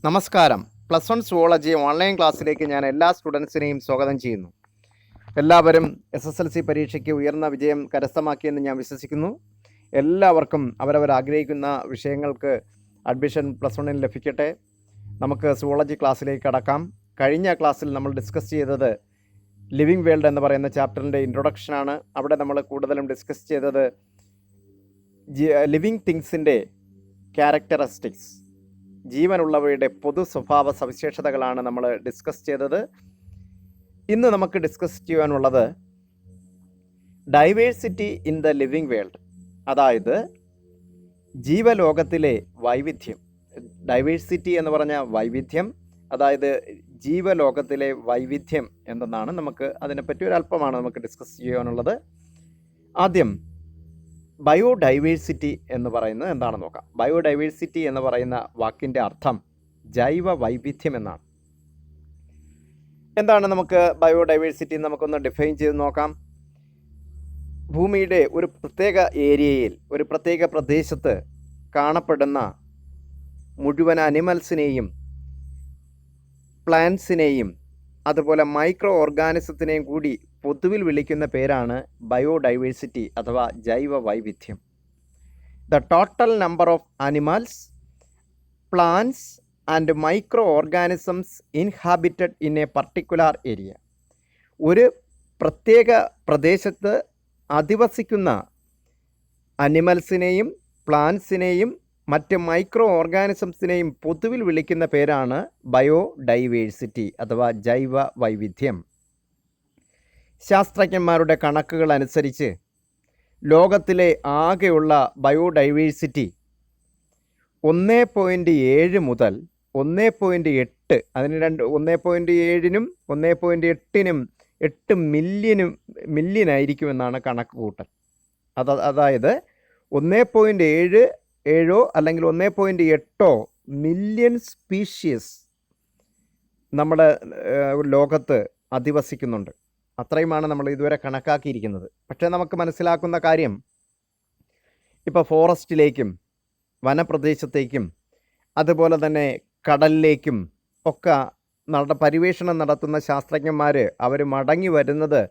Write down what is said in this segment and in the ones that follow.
നമസ്കാരം. +1 zoology online ക്ലാസ്സിലേക്ക് ഞാൻ എല്ലാ സ്റ്റുഡൻസിനെയും സ്വാഗതം ചെയ്യുന്നു. എല്ലാവരും SSLC പരീക്ഷയ്ക്ക് ഉയർന്ന വിജയം കരസ്ഥമാക്കിയെന്ന് ഞാൻ വിശ്വസിക്കുന്നു. എല്ലാവർക്കും അവരവർ ആഗ്രഹിക്കുന്ന വിഷയങ്ങൾക്ക് അഡ്മിഷൻ +1 ലഭിക്കട്ടെ. നമുക്ക് സുവോളജി ക്ലാസ്സിലേക്ക് കടക്കാം. കഴിഞ്ഞ ക്ലാസ്സിൽ നമ്മൾ ഡിസ്കസ് ചെയ്തത് ലിവിങ് വേൾഡ് എന്ന് പറയുന്ന ചാപ്റ്ററിൻ്റെ ഇൻട്രൊഡക്ഷനാണ്. അവിടെ നമ്മൾ കൂടുതലും ഡിസ്കസ് ചെയ്തത് ലിവിങ് തിങ്സിൻ്റെ ക്യാരക്ടറിസ്റ്റിക്സ്, ജീവനുള്ളവയുടെ പൊതു സ്വഭാവ സവിശേഷതകളാണ് നമ്മൾ ഡിസ്കസ് ചെയ്തത്. ഇന്ന് നമുക്ക് ഡിസ്കസ് ചെയ്യാനുള്ളത് diversity in the living world, അതായത് ജീവലോകത്തിലെ വൈവിധ്യം. ഡൈവേഴ്സിറ്റി എന്ന് പറഞ്ഞ വൈവിധ്യം, അതായത് ജീവലോകത്തിലെ വൈവിധ്യം എന്തെന്നാണ് നമുക്ക് അതിനെപ്പറ്റി ഒരല്പമാണ് നമുക്ക് ഡിസ്കസ് ചെയ്യാനുള്ളത്. ആദ്യം ബയോഡൈവേഴ്സിറ്റി എന്ന് പറയുന്നത് എന്താണെന്ന് നോക്കാം. ബയോഡൈവേഴ്സിറ്റി എന്ന് പറയുന്ന വാക്കിൻ്റെ അർത്ഥം ജൈവ വൈവിധ്യം എന്നാണ്. എന്താണ് നമുക്ക് ബയോഡൈവേഴ്സിറ്റി നമുക്കൊന്ന് ഡിഫൈൻ ചെയ്ത് നോക്കാം. ഭൂമിയുടെ ഒരു പ്രത്യേക ഏരിയയിൽ, ഒരു പ്രത്യേക പ്രദേശത്ത് കാണപ്പെടുന്ന മുഴുവൻ അനിമൽസിനെയും പ്ലാന്റ്സിനെയും അതുപോലെ മൈക്രോ ഓർഗാനിസത്തിനെയും കൂടി പൊതുവിൽ വിളിക്കുന്ന പേരാണ് ബയോഡൈവേഴ്സിറ്റി അഥവാ ജൈവ വൈവിധ്യം. The total number of animals, plants and micro organisms inhabited in A particular area. ഒരു പ്രത്യേക പ്രദേശത്ത് അധിവസിക്കുന്ന അനിമൽസിനെയും പ്ലാന്റ്സിനെയും മറ്റ് മൈക്രോ ഓർഗാനിസംസിനെയും പൊതുവിൽ വിളിക്കുന്ന പേരാണ് ബയോഡൈവേഴ്സിറ്റി അഥവാ ജൈവ വൈവിധ്യം. ശാസ്ത്രജ്ഞന്മാരുടെ കണക്കുകൾ അനുസരിച്ച് ലോകത്തിലെ ആകെയുള്ള ബയോഡൈവേഴ്സിറ്റി 1.7 മുതൽ 1.8, അതിന് 1.7നും 1.8നും 8 മില്യനായിരിക്കുമെന്നാണ് കണക്ക് കൂട്ടൽ. അതായത് 1.7 അല്ലെങ്കിൽ 1.8 മില്യൺ സ്പീഷ്യസ് നമ്മുടെ ലോകത്ത് അധിവസിക്കുന്നുണ്ട്. അത്രയുമാണ് നമ്മൾ ഇതുവരെ കണക്കാക്കിയിരിക്കുന്നത്. പക്ഷേ നമുക്ക് മനസ്സിലാക്കുന്ന കാര്യം, ഇപ്പോൾ ഫോറസ്റ്റിലേക്കും വനപ്രദേശത്തേക്കും അതുപോലെ തന്നെ കടലിലേക്കും ഒക്കെ പര്യവേഷണം നടത്തുന്ന ശാസ്ത്രജ്ഞന്മാർ അവർ മടങ്ങി വരുന്നത്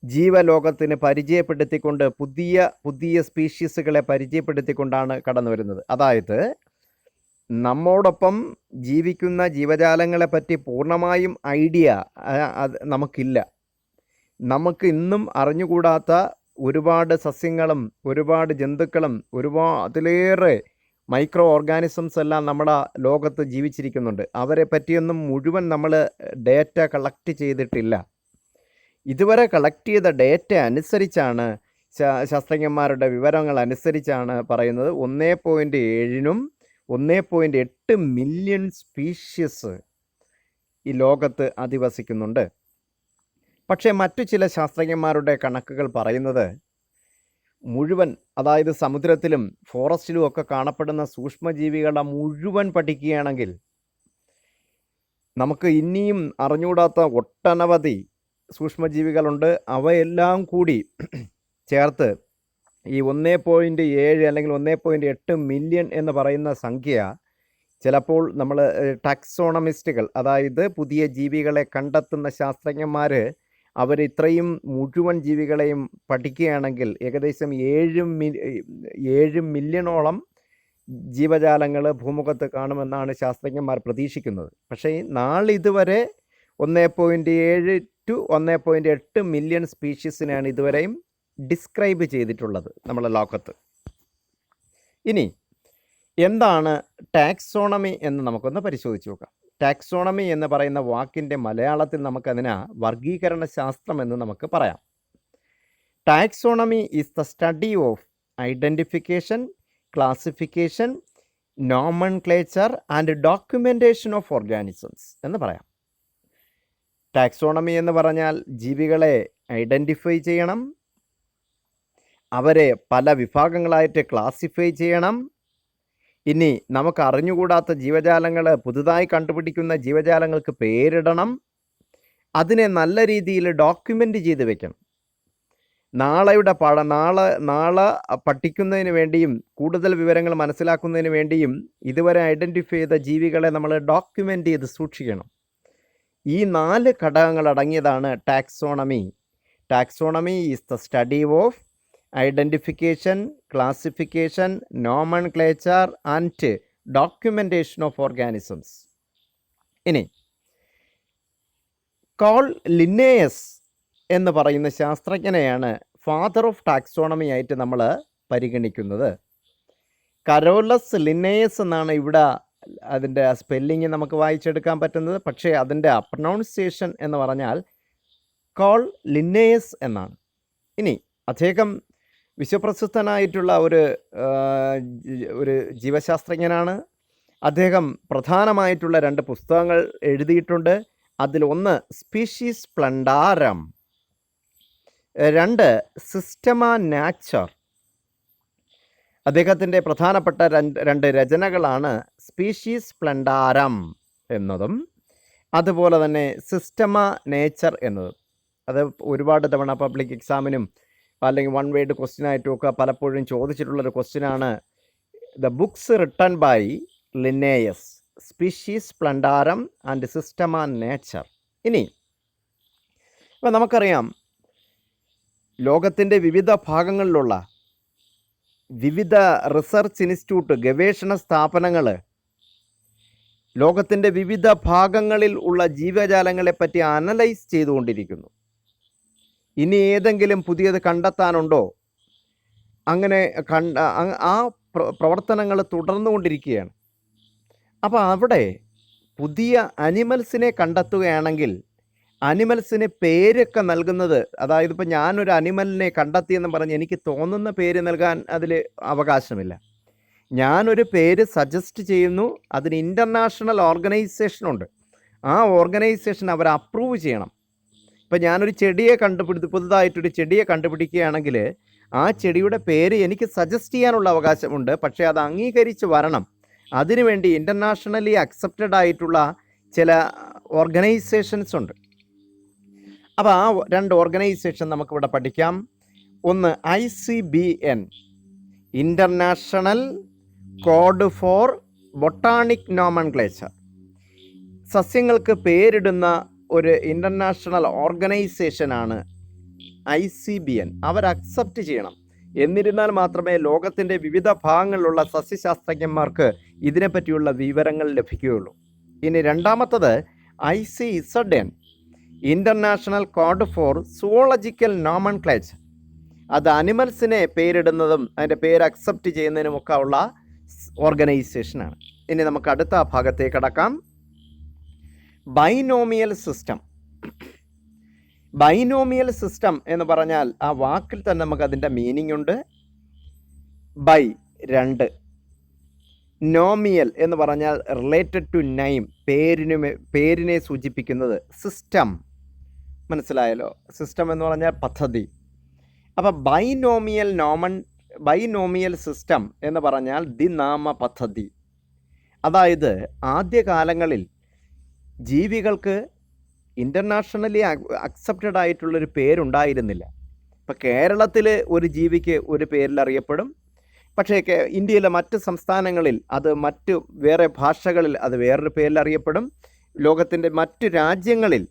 ജീവലോകത്തിന് പരിചയപ്പെടുത്തിക്കൊണ്ട് പുതിയ സ്പീഷീസുകളെ പരിചയപ്പെടുത്തിക്കൊണ്ടാണ് കടന്നു വരുന്നത്. അതായത് നമ്മോടൊപ്പം ജീവിക്കുന്ന ജീവജാലങ്ങളെ പറ്റി പൂർണ്ണമായും ഐഡിയ നമുക്കില്ല. നമുക്ക് ഇന്നും അറിഞ്ഞുകൂടാത്ത ഒരുപാട് സസ്യങ്ങളും ഒരുപാട് ജന്തുക്കളും അതിലേറെ മൈക്രോ ഓർഗാനിസംസ് എല്ലാം നമ്മുടെ ലോകത്ത് ജീവിച്ചിരിക്കുന്നുണ്ട്. അവരെ പറ്റിയൊന്നും മുഴുവൻ നമ്മൾ ഡേറ്റ കളക്ട് ചെയ്തിട്ടില്ല. ഇതുവരെ കളക്ട് ചെയ്ത ഡേറ്റ അനുസരിച്ചാണ്, ശാസ്ത്രജ്ഞന്മാരുടെ വിവരങ്ങൾ അനുസരിച്ചാണ് പറയുന്നത് 1.7നും 1.8 മില്യൺ സ്പീഷ്യസ് ഈ ലോകത്ത് അധിവസിക്കുന്നുണ്ട്. പക്ഷേ മറ്റു ചില ശാസ്ത്രജ്ഞന്മാരുടെ കണക്കുകൾ പറയുന്നത് മുഴുവൻ, അതായത് സമുദ്രത്തിലും ഫോറസ്റ്റിലും ഒക്കെ കാണപ്പെടുന്ന സൂക്ഷ്മജീവികളുടെ മുഴുവൻ പഠിക്കുകയാണെങ്കിൽ നമുക്ക് ഇനിയും അറിഞ്ഞുകൂടാത്ത ഒട്ടനവധി സൂക്ഷ്മജീവികളുണ്ട്. അവയെല്ലാം കൂടി ചേർത്ത് ഈ 1.7 അല്ലെങ്കിൽ 1.8 മില്യൺ എന്ന് പറയുന്ന സംഖ്യ ചിലപ്പോൾ നമ്മൾ ടാക്സോണമിസ്റ്റുകൾ, അതായത് പുതിയ ജീവികളെ കണ്ടെത്തുന്ന ശാസ്ത്രജ്ഞന്മാർ അവർ ഇത്രയും മുഴുവൻ ജീവികളെയും പഠിക്കുകയാണെങ്കിൽ ഏകദേശം 7 മില്യണോളം ജീവജാലങ്ങൾ ഭൂമുഖത്ത് കാണുമെന്നാണ് ശാസ്ത്രജ്ഞന്മാർ പ്രതീക്ഷിക്കുന്നത്. പക്ഷേ നാളിതുവരെ 1.7 to 1.8 മില്യൺ സ്പീഷീസിനെയാണ് ഇതുവരെയും ഡിസ്ക്രൈബ് ചെയ്തിട്ടുള്ളത് നമ്മുടെ ലോകത്ത്. ഇനി എന്താണ് ടാക്സോണമി എന്ന് നമുക്കൊന്ന് പരിശോധിച്ച് നോക്കാം. ടാക്സോണമി എന്ന് പറയുന്ന വാക്കിൻ്റെ മലയാളത്തിൽ നമുക്കതിന് വർഗീകരണ ശാസ്ത്രം എന്ന് നമുക്ക് പറയാം. Taxonomy is the study of identification, classification, nomenclature and documentation of organisms എന്ന് പറയാം. ടാക്സോണമി എന്ന് പറഞ്ഞാൽ ജീവികളെ ഐഡൻറ്റിഫൈ ചെയ്യണം, അവരെ പല വിഭാഗങ്ങളായിട്ട് ക്ലാസിഫൈ ചെയ്യണം. ഇനി നമുക്ക് അറിഞ്ഞുകൂടാത്ത ജീവജാലങ്ങൾ, പുതുതായി കണ്ടുപിടിക്കുന്ന ജീവജാലങ്ങൾക്ക് പേരിടണം, അതിനെ നല്ല രീതിയിൽ ഡോക്യുമെൻ്റ് ചെയ്ത് വെക്കണം. നാളെ പഠിക്കുന്നതിന് വേണ്ടിയും കൂടുതൽ വിവരങ്ങൾ മനസ്സിലാക്കുന്നതിന് വേണ്ടിയും ഇതുവരെ ഐഡൻറ്റിഫൈ ചെയ്ത ജീവികളെ നമ്മൾ ഡോക്യുമെൻ്റ് ചെയ്ത് സൂക്ഷിക്കണം. ഈ 4 ഘടകങ്ങൾ അടങ്ങിയതാണ് taxonomy. Taxonomy is the study of identification, classification, nomenclature and documentation of organisms. ഇനി കാൾ ലിന്നേയസ് എന്ന് പറയുന്ന ശാസ്ത്രജ്ഞനെയാണ് ഫാദർ ഓഫ് ടാക്സോണമി ആയിട്ട് നമ്മൾ പരിഗണിക്കുന്നത്. കരോലസ് ലിന്നേയസ് എന്നാണ് ഇവിടെ അതിൻ്റെ സ്പെല്ലിങ് നമുക്ക് വായിച്ചെടുക്കാൻ പറ്റുന്നത്. പക്ഷേ അതിൻ്റെ പ്രൊനൗൺസിയേഷൻ എന്ന് പറഞ്ഞാൽ കാൾ ലിന്നേയസ് എന്നാണ്. ഇനി അദ്ദേഹം വിശ്വപ്രസിദ്ധനായിട്ടുള്ള ഒരു ജീവശാസ്ത്രജ്ഞനാണ്. അദ്ദേഹം പ്രധാനമായിട്ടുള്ള 2 പുസ്തകങ്ങൾ എഴുതിയിട്ടുണ്ട്. അതിലൊന്ന് സ്പീഷീസ് പ്ലണ്ടാരം, 2 സിസ്റ്റമ നാച്ചർ. അദ്ദേഹത്തിൻ്റെ പ്രധാനപ്പെട്ട 2 രചനകളാണ് സ്പീഷീസ് പ്ലണ്ടാരം എന്നതും അതുപോലെ തന്നെ സിസ്റ്റമ നേച്ചർ എന്നതും. അത് ഒരുപാട് തവണ പബ്ലിക് എക്സാമിനും അല്ലെങ്കിൽ 1 വേർഡ് ക്വസ്റ്റ്യനായിട്ടും ഒക്കെ പലപ്പോഴും ചോദിച്ചിട്ടുള്ളൊരു ക്വസ്റ്റ്യനാണ്. The books written by Linnaeus, Species Plantarum and Systema Naturae. ഇനി ഇപ്പം നമുക്കറിയാം, ലോകത്തിൻ്റെ വിവിധ ഭാഗങ്ങളിലുള്ള വിവിധ റിസർച്ച് ഇൻസ്റ്റിറ്റ്യൂട്ട്, ഗവേഷണ സ്ഥാപനങ്ങൾ ലോകത്തിൻ്റെ വിവിധ ഭാഗങ്ങളിൽ ഉള്ള ജീവജാലങ്ങളെപ്പറ്റി അനലൈസ് ചെയ്തുകൊണ്ടിരിക്കുന്നു. ഇനി ഏതെങ്കിലും പുതിയത് കണ്ടെത്താനുണ്ടോ? അങ്ങനെ ആ പ്രവർത്തനങ്ങൾ തുടർന്നുകൊണ്ടിരിക്കുകയാണ്. അപ്പോൾ അവിടെ പുതിയ അനിമൽസിനെ കണ്ടെത്തുകയാണെങ്കിൽ അനിമൽസിന് പേരൊക്കെ നൽകുന്നത്, അതായത് ഇപ്പോൾ ഞാനൊരു അനിമലിനെ കണ്ടെത്തിയെന്ന് പറഞ്ഞ് എനിക്ക് തോന്നുന്ന പേര് നൽകാൻ അതിൽ അവകാശമില്ല. ഞാനൊരു പേര് സജസ്റ്റ് ചെയ്യുന്നു, അതിന് ഇൻ്റർനാഷണൽ ഓർഗനൈസേഷനുണ്ട്. ആ ഓർഗനൈസേഷൻ അവർ അപ്രൂവ് ചെയ്യണം. ഇപ്പം ഞാനൊരു ചെടിയെ പുതുതായിട്ടൊരു ചെടിയെ കണ്ടുപിടിക്കുകയാണെങ്കിൽ ആ ചെടിയുടെ പേര് എനിക്ക് സജസ്റ്റ് ചെയ്യാനുള്ള അവകാശമുണ്ട്. പക്ഷേ അത് അംഗീകരിച്ച് വരണം. അതിനുവേണ്ടി ഇൻ്റർനാഷണലി അക്സെപ്റ്റഡ് ആയിട്ടുള്ള ചില ഓർഗനൈസേഷൻസ് ഉണ്ട്. അപ്പോൾ ആ 2 ഓർഗനൈസേഷൻ നമുക്കിവിടെ പഠിക്കാം. ഒന്ന് ICBN, international code for botanic nomenclature. സസ്യങ്ങൾക്ക് പേരിടുന്ന ഒരു ഇൻ്റർനാഷണൽ ഓർഗനൈസേഷനാണ് ICBN. അവർ അക്സെപ്റ്റ് ചെയ്യണം. എന്നിരുന്നാൽ മാത്രമേ ലോകത്തിൻ്റെ വിവിധ ഭാഗങ്ങളിലുള്ള സസ്യശാസ്ത്രജ്ഞന്മാർക്ക് ഇതിനെപ്പറ്റിയുള്ള വിവരങ്ങൾ ലഭിക്കുകയുള്ളൂ. ഇനി രണ്ടാമത്തത് ICZN, international code for zoological nomenclature. അത് അനിമൽസിനെ പേരിടുന്നതും അതിൻ്റെ പേര് അക്സെപ്റ്റ് ചെയ്യുന്നതിനുമൊക്കെ ഉള്ള ഓർഗനൈസേഷനാണ്. ഇനി നമുക്ക് അടുത്ത ഭാഗത്തേക്ക് കടക്കാം. Binomial system. ബൈനോമിയൽ സിസ്റ്റം എന്ന് പറഞ്ഞാൽ ആ വാക്കിൽ തന്നെ നമുക്ക് അതിൻ്റെ മീനിങ് ഉണ്ട്. ബൈ 2, നോമിയൽ എന്ന് പറഞ്ഞാൽ റിലേറ്റഡ് ടു നെയിം, പേരിനെ സൂചിപ്പിക്കുന്നത്. സിസ്റ്റം, മനസ്സിലായല്ലോ. സിസ്റ്റം എന്ന് പറഞ്ഞാൽ പദ്ധതി. അപ്പോൾ ബൈനോമിയൽ സിസ്റ്റം എന്ന് പറഞ്ഞാൽ ദ്വിനാമ പദ്ധതി. അതായത് ആദ്യകാലങ്ങളിൽ ജീവികൾക്ക് ഇൻ്റർനാഷണലി അക്സെപ്റ്റഡ് ആയിട്ടുള്ളൊരു പേരുണ്ടായിരുന്നില്ല. ഇപ്പോൾ കേരളത്തിൽ ഒരു ജീവിക്ക് ഒരു പേരിൽ അറിയപ്പെടും. പക്ഷേ ഇന്ത്യയിലെ മറ്റ് സംസ്ഥാനങ്ങളിൽ അത് വേറെ ഭാഷകളിൽ അത് വേറൊരു പേരിൽ അറിയപ്പെടും. ലോകത്തിൻ്റെ മറ്റു രാജ്യങ്ങളിൽ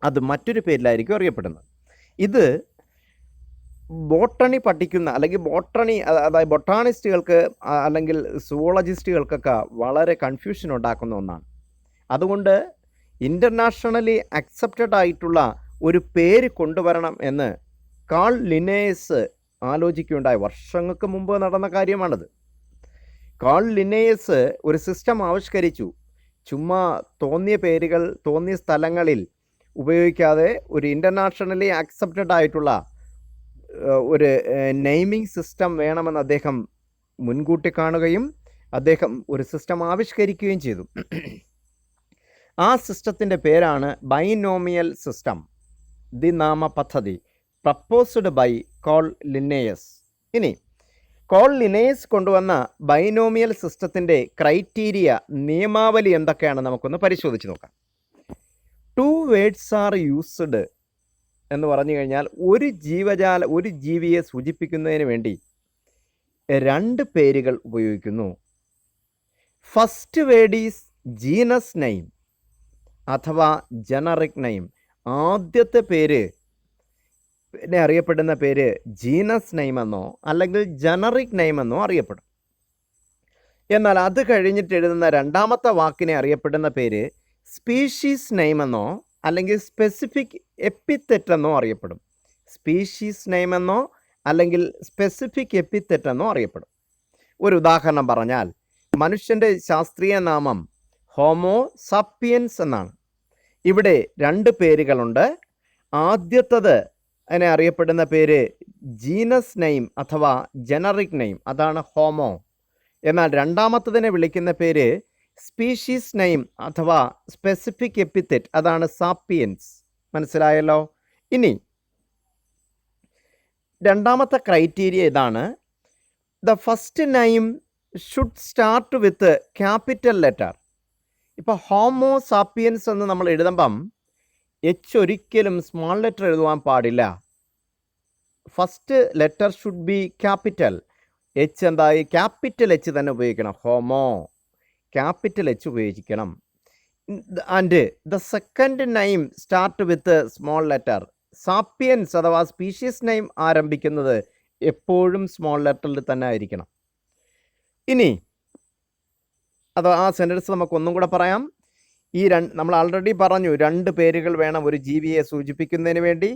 അത് മറ്റൊരു പേരിലായിരിക്കും അറിയപ്പെടുന്നത്. ഇത് ബോട്ടണി പഠിക്കുന്ന അല്ലെങ്കിൽ അതായത് ബൊട്ടാണിസ്റ്റുകൾക്ക് അല്ലെങ്കിൽ സുവോളജിസ്റ്റുകൾക്കൊക്കെ വളരെ കൺഫ്യൂഷൻ ഉണ്ടാക്കുന്ന ഒന്നാണ്. അതുകൊണ്ട് ഇൻ്റർനാഷണലി അക്സെപ്റ്റഡ് ആയിട്ടുള്ള ഒരു പേര് കൊണ്ടുവരണം എന്ന് കാൾ ലിന്നേയസ് ആലോചിക്കുകയുണ്ടായി. വർഷങ്ങൾക്ക് മുമ്പ് നടന്ന കാര്യമാണിത്. കാൾ ലിന്നേയസ് ഒരു സിസ്റ്റം ആവിഷ്കരിച്ചു. ചുമ്മാ തോന്നിയ പേരുകൾ തോന്നിയ സ്ഥലങ്ങളിൽ ഉപയോഗിക്കാതെ ഒരു ഇൻ്റർനാഷണലി അക്സെപ്റ്റഡ് ആയിട്ടുള്ള ഒരു നെയിമിംഗ് സിസ്റ്റം വേണമെന്ന് അദ്ദേഹം മുൻകൂട്ടി കാണുകയും അദ്ദേഹം ഒരു സിസ്റ്റം ആവിഷ്കരിക്കുകയും ചെയ്തു. ആ സിസ്റ്റത്തിൻ്റെ പേരാണ് ബൈനോമിയൽ സിസ്റ്റം, ദ്വിനാമ പദ്ധതി, പ്രപ്പോസ്ഡ് ബൈ കാൾ ലിന്നേയസ്. ഇനി കാൾ ലിന്നേയസ് കൊണ്ടുവന്ന ബൈനോമിയൽ സിസ്റ്റത്തിൻ്റെ ക്രൈറ്റീരിയ, നിയമാവലി എന്തൊക്കെയാണ് നമുക്കൊന്ന് പരിശോധിച്ച് നോക്കാം. 2 വേർഡ്സ് ആർ യൂസ്ഡ് എന്ന് പറഞ്ഞു കഴിഞ്ഞാൽ ഒരു ജീവിയെ സൂചിപ്പിക്കുന്നതിന് വേണ്ടി 2 പേരുകൾ ഉപയോഗിക്കുന്നു. First word is genus name അഥവാ ജനറിക് നെയിം. ആദ്യത്തെ പേര് അറിയപ്പെടുന്ന പേര് ജീനസ് നെയിം എന്നോ അല്ലെങ്കിൽ ജനറിക് നെയിം എന്നോ അറിയപ്പെടും. എന്നാൽ അത് കഴിഞ്ഞിട്ട് എഴുതുന്ന രണ്ടാമത്തെ വാക്കിനെ അറിയപ്പെടുന്ന പേര് സ്പീഷീസ് നെയിം എന്നോ അല്ലെങ്കിൽ സ്പെസിഫിക് എപ്പിത്തെറ്റ് എന്നോ അറിയപ്പെടും. സ്പീഷീസ് നെയിം എന്നോ അല്ലെങ്കിൽ സ്പെസിഫിക് എപ്പിത്തെറ്റ് എന്നോ അറിയപ്പെടും. ഒരു ഉദാഹരണം പറഞ്ഞാൽ മനുഷ്യൻ്റെ ശാസ്ത്രീയ നാമം ഹോമോ സാപ്പിയൻസ് എന്നാണ്. ഇവിടെ 2 പേരുകളുണ്ട്. ആദ്യത്തത് അതിനെ അറിയപ്പെടുന്ന പേര് ജീനസ് നെയിം അഥവാ ജനറിക് നെയിം, അതാണ് ഹോമോ. എന്നാൽ രണ്ടാമത്തതിനെ വിളിക്കുന്ന പേര് സ്പീഷീസ് നെയിം അഥവാ സ്പെസിഫിക് എപ്പിത്തെറ്റ്, അതാണ് സാപ്പിയൻസ്. മനസ്സിലായല്ലോ? ഇനി രണ്ടാമത്തെ ക്രൈറ്റീരിയ ഇതാണ്: the first name should start with capital letter. ഇപ്പോൾ ഹോമോ സാപ്പിയൻസ് എന്ന് നമ്മൾ എഴുതുമ്പം എച്ച് ഒരിക്കലും സ്മോൾ ലെറ്റർ എഴുതുവാൻ പാടില്ല. First letter should be capital. H എന്തായി? ക്യാപിറ്റൽ എച്ച് തന്നെ ഉപയോഗിക്കണം. ഹോമോ ക്യാപിറ്റൽ എച്ച് ഉപയോഗിക്കണം. And the second name start with small letter. Sapiens അഥവാ സ്പീഷീസ് നെയിം ആരംഭിക്കുന്നത് എപ്പോഴും സ്മോൾ ലെറ്ററിൽ തന്നെ ആയിരിക്കണം. ഇനി ആ സെൻറ്റൻസ് നമുക്ക് ഒന്നും കൂടെ പറയാം. നമ്മൾ ആൾറെഡി പറഞ്ഞു 2 പേരുകൾ വേണം ഒരു ജീവിയെ സൂചിപ്പിക്കുന്നതിന് വേണ്ടി.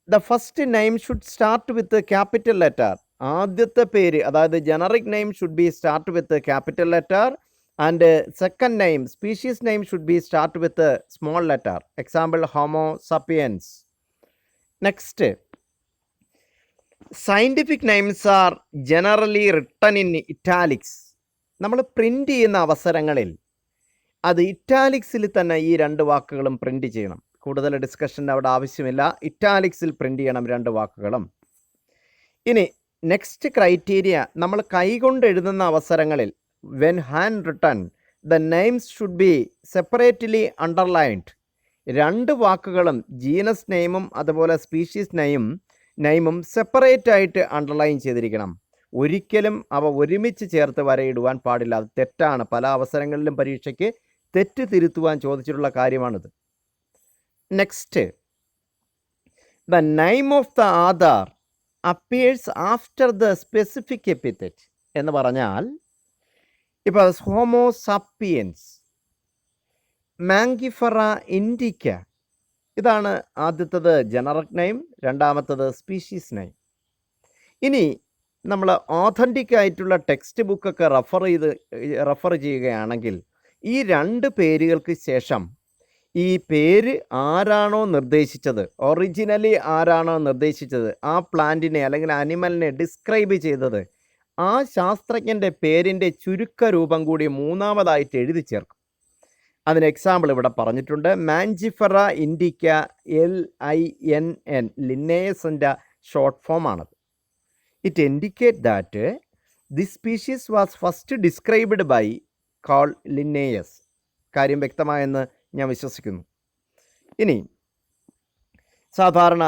The first name should start with capital letter. ആദ്യത്തെ പേര് അതായത് generic name should be start with capital letter. And second name species name should be start with small letter. Example homo sapiens. Next, scientific names are generally written in italics. നമ്മൾ print ചെയ്യുന്ന അവസരങ്ങളിൽ അത് ഇറ്റാലിക്സിൽ തന്നെ ഈ 2 വാക്കുകളും print ചെയ്യണം. കൂടുതൽ ഡിസ്കഷൻ്റെ അവിടെ ആവശ്യമില്ല. ഇറ്റാലിക്സിൽ പ്രിൻ്റ് ചെയ്യണം 2 വാക്കുകളും. ഇനി നെക്സ്റ്റ് ക്രൈറ്റീരിയ, നമ്മൾ കൈകൊണ്ട് എഴുതുന്ന അവസരങ്ങളിൽ when hand written the names should be separately underlined. 2 വാക്കുകളും ജീനസ് നെയിമും അതുപോലെ സ്പീഷീസ് നെയിമും സെപ്പറേറ്റ് ആയിട്ട് അണ്ടർലൈൻ ചെയ്തിരിക്കണം. ഒരിക്കലും അവ ഒരുമിച്ച് ചേർത്ത് വരയിടുവാൻ പാടില്ല. അത് തെറ്റാണ്. പല അവസരങ്ങളിലും പരീക്ഷയ്ക്ക് തെറ്റ് തിരുത്തുവാൻ ചോദിച്ചിട്ടുള്ള കാര്യമാണിത്. Next, the name of the author appears after the specific epithet എന്ന് പറഞ്ഞാൽ, ഇപ്പോൾ ഹോമോ സാപ്പിയൻസ്, മാങ്കിഫറ ഇൻഡിക്ക, ഇതാണ് ആദ്യത്തത് ജനറിക് നെയിം, രണ്ടാമത്തത് സ്പീഷീസ് നെയിം. ഇനി നമ്മൾ ഓഥൻറ്റിക് ആയിട്ടുള്ള ടെക്സ്റ്റ് ബുക്കൊക്കെ റെഫർ ചെയ്യുകയാണെങ്കിൽ ഈ 2 പേരുകൾക്ക് ശേഷം ഈ പേര് ആരാണോ നിർദ്ദേശിച്ചത്, ഒറിജിനലി ആരാണോ നിർദ്ദേശിച്ചത്, ആ പ്ലാന്റിനെ അല്ലെങ്കിൽ അനിമലിനെ ഡിസ്ക്രൈബ് ചെയ്തത്, ആ ശാസ്ത്രജ്ഞൻ്റെ പേരിൻ്റെ ചുരുക്കരൂപം കൂടി മൂന്നാമതായിട്ട് എഴുതി ചേർക്കും. അതിന് എക്സാമ്പിൾ ഇവിടെ പറഞ്ഞിട്ടുണ്ട്. മാഞ്ചിഫറ ഇൻഡിക്ക LINN, ലിന്നേയസിൻ്റെ ഷോർട്ട് ഫോമാണത്. It indicates that this species was first described by Carl Linnaeus. കാര്യം വ്യക്തമായെന്ന് ഞാൻ വിശ്വസിക്കുന്നു. ഇനി സാധാരണ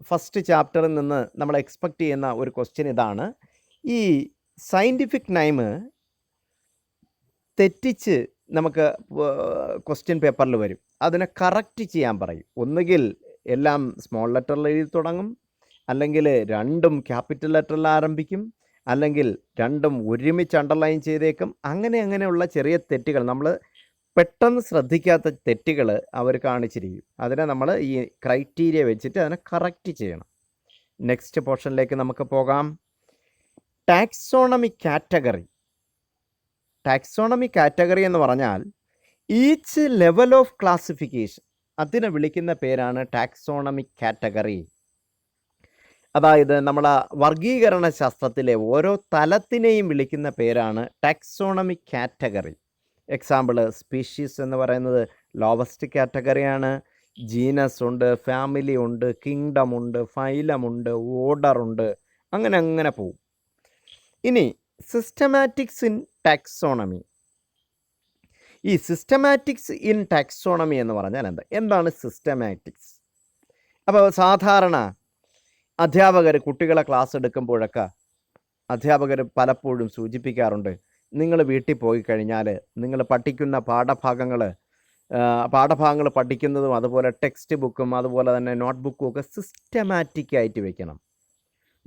ഫസ്റ്റ് ചാപ്റ്ററിൽ നിന്ന് നമ്മൾ എക്സ്പെക്റ്റ് ചെയ്യുന്ന ഒരു ക്വസ്റ്റ്യൻ ഇതാണ്: ഈ സയൻറ്റിഫിക് നെയിം തെറ്റിച്ച് നമുക്ക് ക്വസ്റ്റ്യൻ പേപ്പറിൽ വരും. അതിനെ കറക്റ്റ് ചെയ്യാൻ പറയും. ഒന്നുകിൽ എല്ലാം സ്മോൾ ലെറ്ററിൽ എഴുതി തുടങ്ങും, അല്ലെങ്കിൽ 2ഉം ക്യാപിറ്റൽ ലെറ്ററിൽ ആരംഭിക്കും, അല്ലെങ്കിൽ 2ഉം ഒരുമിച്ച് അണ്ടർലൈൻ ചെയ്തേക്കും. അങ്ങനെയുള്ള ചെറിയ തെറ്റുകൾ, നമ്മൾ പെട്ടെന്ന് ശ്രദ്ധിക്കാത്ത തെറ്റുകൾ അവർ കാണിച്ചിരിക്കും. അതിനെ നമ്മൾ ഈ ക്രൈറ്റീരിയ വെച്ചിട്ട് അതിനെ കറക്റ്റ് ചെയ്യണം. നെക്സ്റ്റ് പോർഷനിലേക്ക് നമുക്ക് പോകാം. Taxonomy category. ടാക്സോണമി കാറ്റഗറി എന്ന് പറഞ്ഞാൽ ഈച്ച് ലെവൽ ഓഫ് ക്ലാസിഫിക്കേഷൻ, അതിനെ വിളിക്കുന്ന പേരാണ് ടാക്സോണമി കാറ്റഗറി. അതായത് നമ്മൾ വർഗീകരണ ശാസ്ത്രത്തിലെ ഓരോ തലത്തിനെയും വിളിക്കുന്ന പേരാണ് ടാക്സോണമിക് കാറ്റഗറി. എക്സാമ്പിൾ സ്പീഷീസ് എന്ന് പറയുന്നത് ലോവസ്റ്റ് കാറ്റഗറിയാണ്. ജീനസ് ഉണ്ട്, ഫാമിലി ഉണ്ട്, കിങ്ഡം ഉണ്ട്, ഫൈലം ഉണ്ട്, ഓർഡർ ഉണ്ട്, അങ്ങനെ പോവും. ഇനി സിസ്റ്റമാറ്റിക്സ് ഇൻ ടാക്സോണമി. ഈ സിസ്റ്റമാറ്റിക്സ് ഇൻ ടാക്സോണമി എന്ന് പറഞ്ഞാൽ എന്താണ് സിസ്റ്റമാറ്റിക്സ്? അപ്പോൾ സാധാരണ അധ്യാപകർ കുട്ടികളെ ക്ലാസ് എടുക്കുമ്പോഴൊക്കെ അധ്യാപകർ പലപ്പോഴും സൂചിപ്പിക്കാറുണ്ട്, നിങ്ങൾ വീട്ടിൽ പോയി കഴിഞ്ഞാൽ നിങ്ങൾ പഠിക്കുന്ന പാഠഭാഗങ്ങൾ പഠിക്കുന്നതും അതുപോലെ ടെക്സ്റ്റ് ബുക്കും അതുപോലെ തന്നെ നോട്ട് ബുക്കും ഒക്കെ സിസ്റ്റമാറ്റിക് ആയിട്ട് വെക്കണം.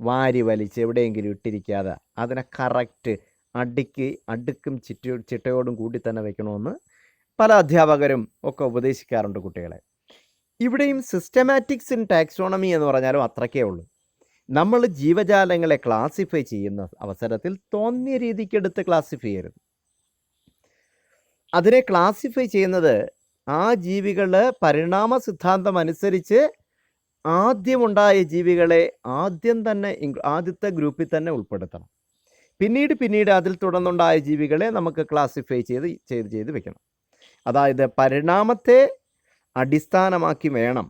വാരി വലിച്ച് എവിടെയെങ്കിലും ഇട്ടിരിക്കാതെ അതിനെ കറക്റ്റ് അടുക്കും ചിട്ടയോടും കൂടി തന്നെ വെക്കണമെന്ന് പല അധ്യാപകരും ഒക്കെ ഉപദേശിക്കാറുണ്ട് കുട്ടികളെ. ഇവിടെയും സിസ്റ്റമാറ്റിക്സ് ഇൻ ടാക്സോണമി എന്ന് പറഞ്ഞാലും അത്രയ്ക്കേ ഉള്ളൂ. നമ്മൾ ജീവജാലങ്ങളെ ക്ലാസിഫൈ ചെയ്യുന്ന അവസരത്തിൽ തോന്നിയ രീതിക്ക് എടുത്ത് ക്ലാസിഫൈ ചെയ്യരുത്. അതിനെ ക്ലാസിഫൈ ചെയ്യുന്നത് ആ ജീവികളുടെ പരിണാമ സിദ്ധാന്തം അനുസരിച്ച് ആദ്യമുണ്ടായ ജീവികളെ ആദ്യത്തെ ഗ്രൂപ്പിൽ തന്നെ ഉൾപ്പെടുത്തണം. പിന്നീട് അതിൽ തുടർന്നുണ്ടായ ജീവികളെ നമുക്ക് ക്ലാസിഫൈ ചെയ്ത് വെക്കണം. അതായത് പരിണാമത്തെ അടിസ്ഥാനമാക്കി വേണം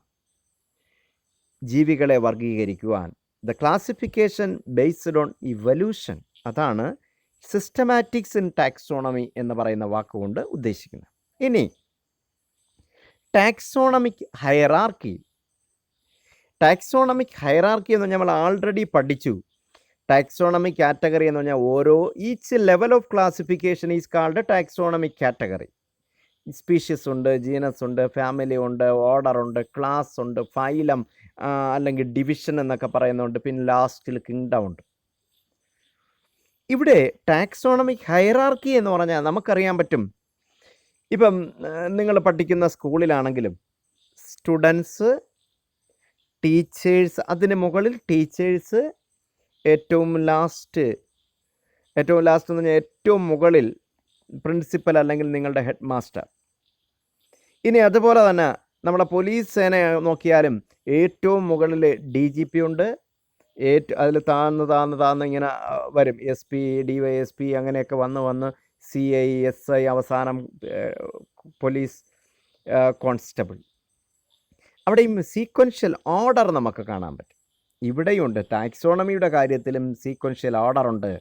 ജീവികളെ വർഗീകരിക്കുവാൻ. The classification based on evolution, അതാണ് സിസ്റ്റമാറ്റിക്സ് ഇൻ ടാക്സോണമി എന്ന് പറയുന്ന വാക്കുകൊണ്ട് ഉദ്ദേശിക്കുന്നത്. ഇനി ടാക്സോണമിക് ഹൈറാർക്കി എന്ന് നമ്മൾ ആൾറെഡി പഠിച്ചു. ടാക്സോണമിക് കാറ്റഗറി എന്ന് പറഞ്ഞാൽ each level of classification is called taxonomic category. Species ഉണ്ട്, ജീനസ് ഉണ്ട്, ഫാമിലി ഉണ്ട്, ഓർഡർ ഉണ്ട്, ക്ലാസ് ഉണ്ട്, ഫൈലം അല്ലെങ്കിൽ ഡിവിഷൻ എന്നൊക്കെ പറയുന്നുണ്ട്, പിന്നെ ലാസ്റ്റിൽ കിങ്ഡം ഉണ്ട്. ഇവിടെ ടാക്സോണമിക് ഹൈറാർക്കി എന്ന് പറഞ്ഞാൽ നമുക്കറിയാൻ പറ്റും. ഇപ്പം നിങ്ങൾ പഠിക്കുന്ന സ്കൂളിലാണെങ്കിലും സ്റ്റുഡൻസ്, ടീച്ചേഴ്സ്, അതിന് മുകളിൽ ടീച്ചേഴ്സ്, ഏറ്റവും ലാസ്റ്റ് എന്ന് പറഞ്ഞാൽ ഏറ്റവും മുകളിൽ പ്രിൻസിപ്പൽ അല്ലെങ്കിൽ നിങ്ങളുടെ ഹെഡ് മാസ്റ്റർ. ഇനി അതുപോലെ തന്നെ നമ്മുടെ പോലീസ് സേന നോക്കിയാലും ഏറ്റവും മുകളിൽ DGP ഉണ്ട്. അതിൽ താന്ന് ഇങ്ങനെ വരും SP, DYSP അങ്ങനെയൊക്കെ വന്ന് CI, SI, അവസാനം പോലീസ് കോൺസ്റ്റബിൾ. അവിടെയും സീക്വൻഷ്യൽ ഓർഡർ നമുക്ക് കാണാൻ പറ്റും. ഇവിടെയുണ്ട് ടാക്സോണമിയുടെ കാര്യത്തിലും സീക്വൻഷ്യൽ ഓർഡർ ഉണ്ട്.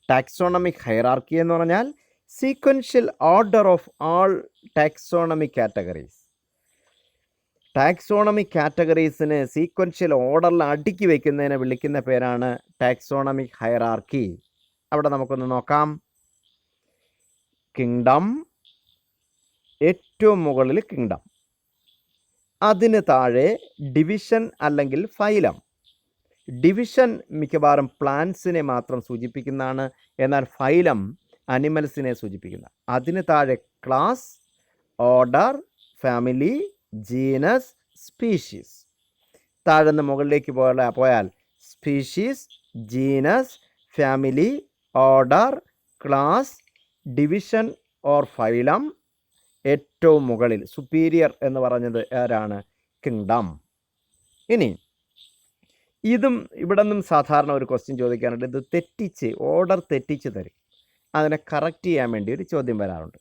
ടാക്സോണമിക് ഹൈറാർക്കി എന്ന് പറഞ്ഞാൽ sequential order of all taxonomic categories. Taxonomic കാറ്റഗറീസിന് സീക്വൻഷ്യൽ ഓർഡറിൽ അടുക്കി വയ്ക്കുന്നതിനെ വിളിക്കുന്ന പേരാണ് ടാക്സോണമിക് ഹൈറാർക്കി. അവിടെ നമുക്കൊന്ന് നോക്കാം. കിങ്ഡം, ഏറ്റവും മുകളിൽ കിങ്ഡം, അതിന് താഴെ ഡിവിഷൻ അല്ലെങ്കിൽ ഫൈലം. ഡിവിഷൻ മിക്കവാറും പ്ലാന്റ്സിനെ മാത്രം സൂചിപ്പിക്കുന്നതാണ്, എന്നാൽ ഫൈലം അനിമൽസിനെ സൂചിപ്പിക്കുന്ന. അതിന് താഴെ class, order, family, genus, species. താഴെന്ന് മുകളിലേക്ക് പോയാൽ species, genus, family, order, class, division or phylum. ഏറ്റവും മുകളിൽ സുപ്പീരിയർ എന്ന് പറഞ്ഞത് ആരാണ്? കിങ്ഡം. ഇനി ഇവിടെ നിന്നും സാധാരണ ഒരു ക്വസ്റ്റ്യൻ ചോദിക്കാറുണ്ട്. ഇത് ഓർഡർ തെറ്റിച്ച് തരും. അതിനെ കറക്റ്റ് ചെയ്യാൻ വേണ്ടി ഒരു ചോദ്യം വരാറുണ്ട്.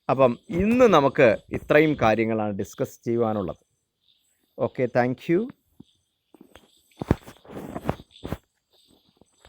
അപ്പം ഇന്ന് നമുക്ക് ഇത്രയും കാര്യങ്ങളാണ് ഡിസ്കസ് ചെയ്യുവാനുള്ളത്. Okay, thank U.